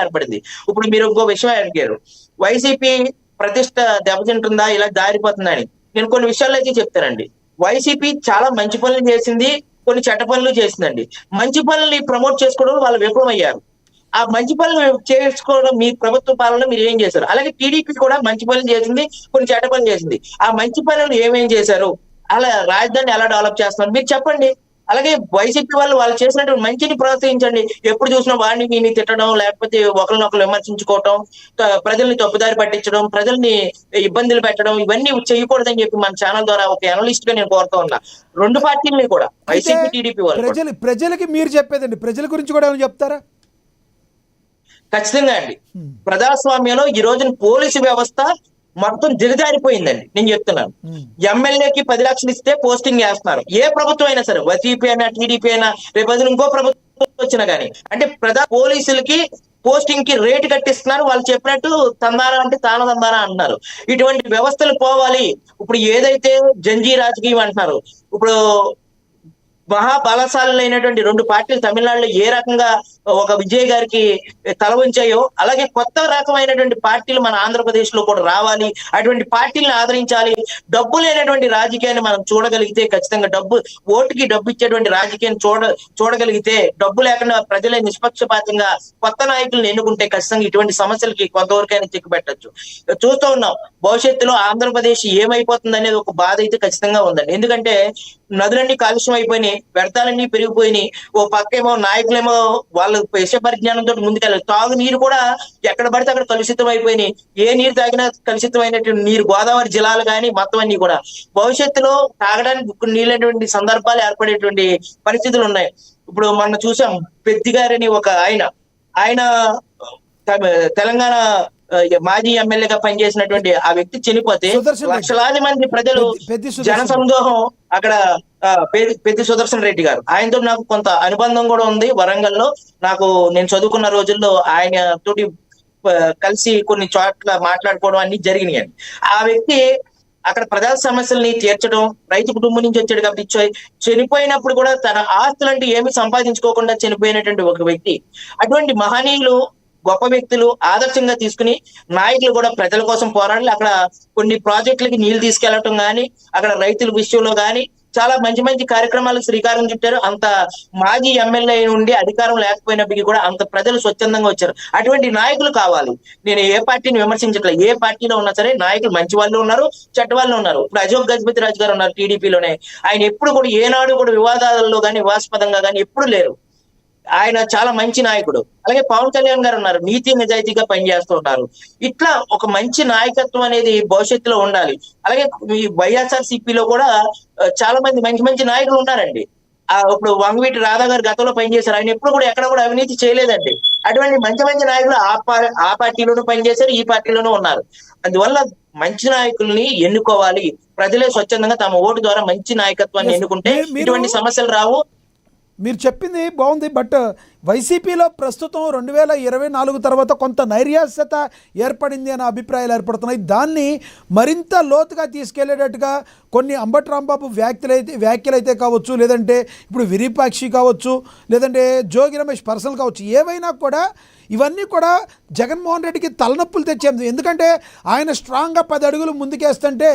ఏర్పడింది. ఇప్పుడు మీరు ఇంకో విషయం అడిగారు. వైసీపీ ప్రతిష్ట దెబ్బతింటుందా ఇలా జారిపోతుందని. నేను కొన్ని విషయాల్లో అయితే చెప్తానండి. వైసీపీ చాలా మంచి పనులు చేసింది, కొన్ని చెడ్డ పనులు చేసిందండి. మంచి పనుల్ని ప్రమోట్ చేసుకోవడంలో వాళ్ళు విఫలమయ్యారు. ఆ మంచి పనులు చేసుకోవడం మీ ప్రభుత్వ పాలనలో మీరు ఏం చేశారు? అలాగే టీడీపీ కూడా మంచి పనులు చేసింది, కొన్ని చెడ్డ పనులు చేసింది. ఆ మంచి పనులు ఏమేం చేశారు? అలా రాజధానిని ఎలా డెవలప్ చేస్తున్నారు? మీరు చెప్పండి. అలాగే వైసీపీ వాళ్ళు చేసినటువంటి మంచిని ప్రోత్సహించండి. ఎప్పుడు చూసినా వాడిని వీడిని తిట్టడం, లేకపోతే ఒకరినొకరు విమర్శించుకోవటం, ప్రజల్ని తప్పుదారి పట్టించడం, ప్రజల్ని ఇబ్బందులు పెట్టడం ఇవన్నీ చేయకూడదని చెప్పి మన ఛానల్ ద్వారా ఒక అనలిస్ట్ గా నేను కోరుతా ఉన్నా. 2 పార్టీలని కూడా అయితే వైసీపీ, టీడీపీ వాళ్ళు కూడా. ప్రజలకి మీరు చెప్పేదండి, ప్రజల గురించి కూడా ఏమైనా చెప్తారా? ఖచ్చితంగా అండి. ప్రజాస్వామ్యంలో ఈ రోజున పోలీసు వ్యవస్థ మొత్తం దిగజారిపోయిందండి. నేను చెప్తున్నాను. ఎమ్మెల్యేకి 10 లక్షలు ఇస్తే పోస్టింగ్ వేస్తున్నారు. ఏ ప్రభుత్వం అయినా సరే, వైసీపీ అయినా, టీడీపీ అయినా, రేపు ఇంకో ప్రభుత్వం వచ్చినా గానీ, అంటే పోలీసులకి పోస్టింగ్ కి రేటు కట్టిస్తున్నారు. వాళ్ళు చెప్పినట్టు తందారా అంటే తాన తందారా అంటున్నారు. ఇటువంటి వ్యవస్థలు పోవాలి. ఇప్పుడు ఏదైతే జంజీ రాజకీయం అంటున్నారు, ఇప్పుడు మహాబలశాలైనటువంటి 2 పార్టీలు తమిళనాడులో ఏ రకంగా ఒక విజయ్ గారికి తల వంచాయో, అలాగే కొత్త రకమైనటువంటి పార్టీలు మన ఆంధ్రప్రదేశ్ లో కూడా రావాలి. అటువంటి పార్టీలను ఆదరించాలి. డబ్బు లేనటువంటి రాజకీయాన్ని మనం చూడగలిగితే, ఖచ్చితంగా ఓటుకి డబ్బు ఇచ్చేటువంటి రాజకీయాన్ని చూడగలిగితే, డబ్బు లేకుండా ప్రజలే నిష్పక్షపాతంగా కొత్త నాయకులను ఎన్నుకుంటే ఖచ్చితంగా ఇటువంటి సమస్యలకి కొంతవరకైనా చెక్ పెట్టచ్చు. చూస్తూ ఉన్నాం, భవిష్యత్తులో ఆంధ్రప్రదేశ్ ఏమైపోతుంది అనేది ఒక బాధ అయితే ఖచ్చితంగా ఉందండి. ఎందుకంటే నదులన్నీ కాలుష్యం అయిపోయినాయి, వ్యర్థాలన్నీ పెరిగిపోయినాయి. ఓ పక్కేమో నాయకులేమో వాళ్ళ విష పరిజ్ఞానంతో ముందుకెళ్ళాలి. తాగు నీరు కూడా ఎక్కడ పడితే అక్కడ కలుషితం అయిపోయినాయి. ఏ నీరు తాగినా కలుషితమైనటువంటి నీరు. గోదావరి జిల్లాలు కానీ మొత్తం అన్ని కూడా భవిష్యత్తులో తాగడానికి నీళ్ళటువంటి సందర్భాలు ఏర్పడేటువంటి పరిస్థితులు ఉన్నాయి. ఇప్పుడు మొన్న చూసాం, పెద్దిగారని ఒక ఆయన తెలంగాణ మాజీ ఎమ్మెల్యేగా పనిచేసినటువంటి ఆ వ్యక్తి చనిపోతే లక్షలాది మంది ప్రజలు, జన సందోహం అక్కడ. పెద్ది సుదర్శన్ రెడ్డి గారు, ఆయనతో నాకు కొంత అనుబంధం కూడా ఉంది. వరంగల్లో నేను చదువుకున్న రోజుల్లో ఆయన తోటి కలిసి కొన్ని చోట్ల మాట్లాడుకోవడం అన్ని జరిగినాయి. ఆ వ్యక్తి అక్కడ ప్రజా సమస్యల్ని తీర్చడం, రైతు కుటుంబం నుంచి వచ్చాడు కాబట్టి చనిపోయినప్పుడు కూడా తన ఆస్తులంటే ఏమి సంపాదించుకోకుండా చనిపోయినటువంటి ఒక వ్యక్తి. అటువంటి మహనీయులు, గొప్ప వ్యక్తులు ఆదర్శంగా తీసుకుని నాయకులు కూడా ప్రజల కోసం పోరాడాలి. అక్కడ కొన్ని ప్రాజెక్టులకి నీళ్లు తీసుకెళ్లటం గానీ, అక్కడ రైతుల విషయంలో గానీ చాలా మంచి మంచి కార్యక్రమాలకు శ్రీకారం చుట్టారు. అంత మాజీ ఎమ్మెల్యే ఉండి అధికారం లేకపోయినప్పటికీ కూడా అంత ప్రజలు స్వచ్ఛందంగా వచ్చారు. అటువంటి నాయకులు కావాలి. నేను ఏ పార్టీని విమర్శించట్లేదు. ఏ పార్టీలో ఉన్నా సరే నాయకులు మంచి వాళ్ళు ఉన్నారు, చెడ్డ వాళ్ళు ఉన్నారు. ఇప్పుడు అశోక్ గజపతి రాజు గారు ఉన్నారు టీడీపీలోనే. ఆయన ఎప్పుడు కూడా ఏనాడు కూడా వివాదాలలో కానీ, వివాదాస్పదంగా కానీ ఎప్పుడు లేరు. ఆయన చాలా మంచి నాయకుడు. అలాగే పవన్ కళ్యాణ్ గారు ఉన్నారు, నీతి నిజాయితీగా పనిచేస్తూ ఉంటారు. ఇట్లా ఒక మంచి నాయకత్వం అనేది భవిష్యత్తులో ఉండాలి. అలాగే ఈ వైఎస్ఆర్సీపీలో కూడా చాలా మంది మంచి మంచి నాయకులు ఉన్నారండి. ఇప్పుడు వంగవీటి రాధా గారు గతంలో పనిచేశారు. ఆయన ఎప్పుడు కూడా ఎక్కడ కూడా అవినీతి చేయలేదండి. అటువంటి మంచి మంచి నాయకులు ఆ పార్టీలోనూ పనిచేశారు, ఈ పార్టీలోనూ ఉన్నారు. అందువల్ల మంచి నాయకుల్ని ఎన్నుకోవాలి. ప్రజలే స్వచ్ఛందంగా తమ ఓటు ద్వారా మంచి నాయకత్వాన్ని ఎన్నుకుంటే ఇటువంటి సమస్యలు రావు. మీరు చెప్పింది బాగుంది. బట్ వైసీపీలో ప్రస్తుతం 2024 తర్వాత కొంత నైరాశ్యత ఏర్పడింది అనే అభిప్రాయాలు ఏర్పడుతున్నాయి. దాన్ని మరింత లోతుగా తీసుకెళ్లేటట్టుగా కొన్ని అంబటి రాంబాబు వ్యాఖ్యలైతే కావచ్చు, లేదంటే ఇప్పుడు విరూపాక్షి కావచ్చు, లేదంటే జోగి రమేష్ పర్సనల్ కావచ్చు, ఏవైనా కూడా ఇవన్నీ కూడా జగన్మోహన్ రెడ్డికి తలనొప్పులు తెచ్చేది. ఎందుకంటే ఆయన స్ట్రాంగ్గా 10 అడుగులు ముందుకేస్తుంటే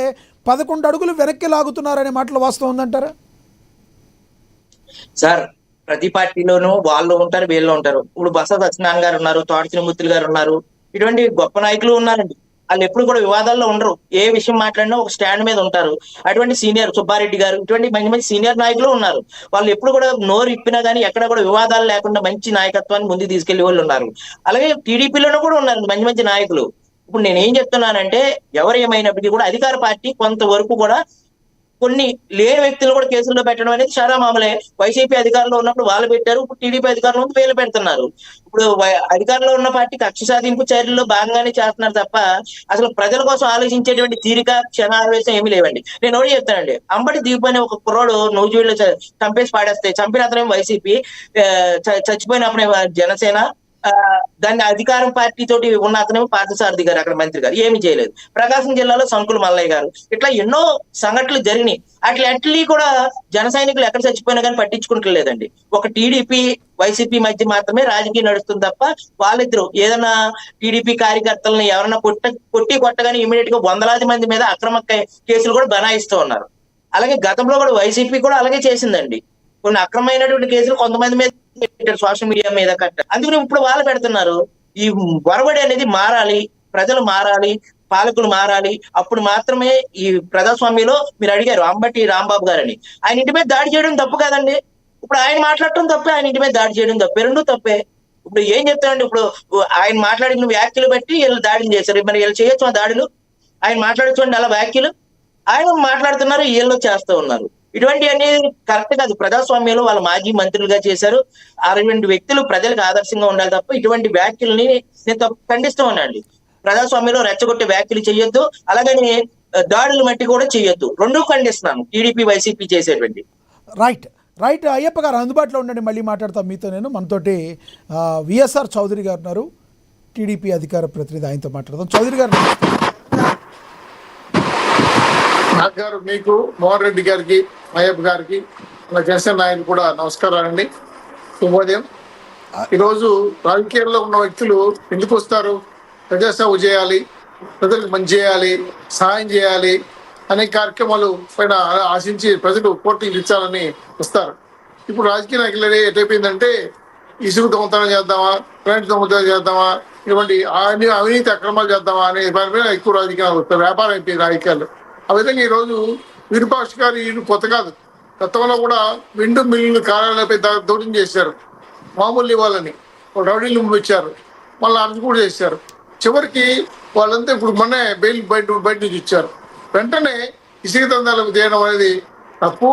11 అడుగులు వెనక్కి లాగుతున్నారనే మాటలు వాస్తవం ఉందంటారా? సార్, ప్రతి పార్టీలోనూ వాళ్ళు ఉంటారు, వీళ్ళు ఉంటారు. ఇప్పుడు బస సత్యనారాయణ గారు ఉన్నారు, తోట శ్రీమూర్తులు గారు ఉన్నారు. ఇటువంటి గొప్ప నాయకులు ఉన్నారండి. వాళ్ళు ఎప్పుడు కూడా వివాదాల్లో ఉండరు. ఏ విషయం మాట్లాడినా ఒక స్టాండ్ మీద ఉంటారు. అటువంటి సీనియర్ సుబ్బారెడ్డి గారు, ఇటువంటి మంచి మంచి సీనియర్ నాయకులు ఉన్నారు. వాళ్ళు ఎప్పుడు కూడా నోరు ఇప్పినా కానీ ఎక్కడ కూడా వివాదాలు లేకుండా మంచి నాయకత్వాన్ని ముందుకు తీసుకెళ్లే వాళ్ళు ఉన్నారు. అలాగే టీడీపీలోనూ కూడా ఉన్నారు మంచి మంచి నాయకులు. ఇప్పుడు నేను ఏం చెప్తున్నానంటే, ఎవరు ఏమైనప్పటికీ కూడా అధికార పార్టీ కొంతవరకు కూడా కొన్ని లేని వ్యక్తులు కూడా కేసుల్లో పెట్టడం అనేది చాలా మామూలే. వైసీపీ అధికారంలో ఉన్నప్పుడు వాళ్ళు పెట్టారు, ఇప్పుడు టీడీపీ అధికారంలో ఉంది వీళ్ళు పెడుతున్నారు. ఇప్పుడు అధికారంలో ఉన్న పార్టీ కక్ష సాధింపు చర్యల్లో భాగంగానే చేస్తున్నారు తప్ప అసలు ప్రజల కోసం ఆలోచించేటువంటి తీరిక, క్షణావేశం ఏమీ లేవండి. నేను ఒకటి చెప్తానండి, అంబటి దీపు అనే ఒక కుర్రోడు నూజివీడులో చంపేసి పాడేస్తే, చంపిన అతనే వైసీపీ, చచ్చిపోయినప్పుడే జనసేన, దాన్ని అధికారం పార్టీ తోటి ఉన్న అతనేమో పార్థసారథి గారు అక్కడ మంత్రి గారు ఏమీ చేయలేదు. ప్రకాశం జిల్లాలో సంకుల మల్లయ్య గారు, ఇట్లా ఎన్నో సంఘటనలు జరిగినాయి. అట్లీ కూడా జన సైనికులు ఎక్కడ చచ్చిపోయినా కానీ పట్టించుకుంటలేదండి. ఒక టీడీపీ వైసీపీ మధ్య మాత్రమే రాజకీయం నడుస్తుంది తప్ప వాళ్ళిద్దరు ఏదైనా టీడీపీ కార్యకర్తలను ఎవరైనా కొట్టగానే ఇమీడియట్ గా వందలాది మంది మీద అక్రమ కేసులు కూడా బనాయిస్తూ ఉన్నారు. అలాగే గతంలో కూడా వైసీపీ కూడా అలాగే చేసిందండి. కొన్ని అక్రమైనటువంటి కేసులు కొంతమంది మీద పెట్టారు, సోషల్ మీడియా మీద కట్ట. అందుకని ఇప్పుడు వాళ్ళు పెడుతున్నారు. ఈ వరవడి అనేది మారాలి, ప్రజలు మారాలి, పాలకులు మారాలి. అప్పుడు మాత్రమే ఈ ప్రజాస్వామ్యంలో మీరు అడిగారు అంబటి రాంబాబు గారని, ఆయన ఇంటి మీద దాడి చేయడం తప్పు కాదండి. ఇప్పుడు ఆయన మాట్లాడటం తప్పే, ఆయన ఇంటి మీద దాడి చేయడం తప్పే, రెండూ తప్పే. ఇప్పుడు ఏం చెప్తారండి, ఇప్పుడు ఆయన మాట్లాడిన వ్యాఖ్యలు బట్టి వీళ్ళు దాడులు చేశారు. మరి వీళ్ళు చేయొచ్చు ఆ దాడులు? ఆయన మాట్లాడచ్చు అలా వ్యాఖ్యలు? ఆయన మాట్లాడుతున్నారు, వీళ్ళు చేస్తూ ఉన్నారు. ఇటువంటి అనేది కరెక్ట్ కాదు. ప్రజాస్వామ్యంలో వాళ్ళ మాజీ మంత్రులుగా చేశారు. అటువంటి వ్యక్తులు ప్రజలకు ఆదర్శంగా ఉండాలి తప్ప ఇటువంటి వ్యాఖ్యల్ని నేను ఖండిస్తూ ఉన్నాండి. ప్రజాస్వామ్యంలో రెచ్చగొట్టే వ్యాఖ్యలు చేయొద్దు, అలాగని దాడులు మట్టి కూడా చేయొద్దు. రెండూ ఖండిస్తున్నాను టీడీపీ వైసీపీ చేసేటువంటి. రైట్ అయ్యప్ప గారు అందుబాటులో ఉండండి, మళ్ళీ మాట్లాడతాం మీతో. మనతోటి విఎస్ఆర్ చౌదరి గారు ఉన్నారు, టీడీపీ అధికార ప్రతినిధి, ఆయనతో మాట్లాడదాం. చౌదరి గారు గారు మీకు, మోహన్ రెడ్డి గారికి, అయ్యప్ప గారికి, అలా జనసేన నాయకులు కూడా నమస్కారం అండి, శుభోదయం. ఈరోజు రాజకీయాల్లో ఉన్న వ్యక్తులు ఎందుకు వస్తారు? ప్రజాసేవ చేయాలి, ప్రజలకు మంచి చేయాలి, సహాయం చేయాలి అనే కార్యక్రమాలు పైన ఆశించి ప్రజలు పోటీలు ఇచ్చాలని వస్తారు. ఇప్పుడు రాజకీయ నాయకులు ఎటైపోయిందంటే ఇసుగు దొంగతనం చేద్దామా, కరెంట్ దొంగతనం చేద్దామా, ఇటువంటి అవినీతి అక్రమాలు చేద్దామా అనే దాని మీద ఎక్కువ రాజకీయాలు వస్తారు. వ్యాపారం అయిపోయింది రాజకీయాలు. ఆ విధంగా ఈరోజు విరూపాక్ష గారు కొత్త కాదు, గతంలో కూడా విండు మిల్లులు కార్యాలయాలపై దౌర్యం చేశారు. మామూలు ఇవ్వాలని రౌడీలు పంపించారు, మళ్ళీ అర్థం కూడా చేశారు. చివరికి వాళ్ళంతా ఇప్పుడు మొన్నే బెయిల్ బయట నుంచి ఇచ్చారు. వెంటనే ఇసుక దందాలకు చేయడం అనేది తప్పు.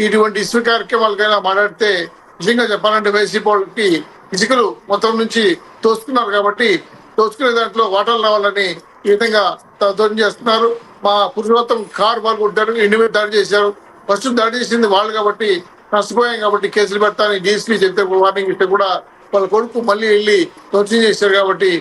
ఇటువంటి ఇసుక కార్యక్రమాలకైనా మాట్లాడితే నిజంగా చెప్పాలంటే వైసీపీ వాళ్ళకి ఇసుకలు మొత్తం నుంచి తోసుకున్నారు కాబట్టి తోసుకునే దాంట్లో వాటాలు రావాలని ఈ విధంగా దౌర్యం చేస్తున్నారు. మా పురుషోత్తం కారు పాల్గొంటారు, ఇంటి మీద దాడి చేశారు. ఫస్ట్ దాడి చేసింది వాళ్ళు కాబట్టి నష్టపోయాం కాబట్టి కేసులు పెడతానని డీఎస్పీ చెప్తే వార్నింగ్ ఇస్తే కూడా వాళ్ళ కొడుకు మళ్ళీ వెళ్ళి దౌర్యం చేశారు కాబట్టి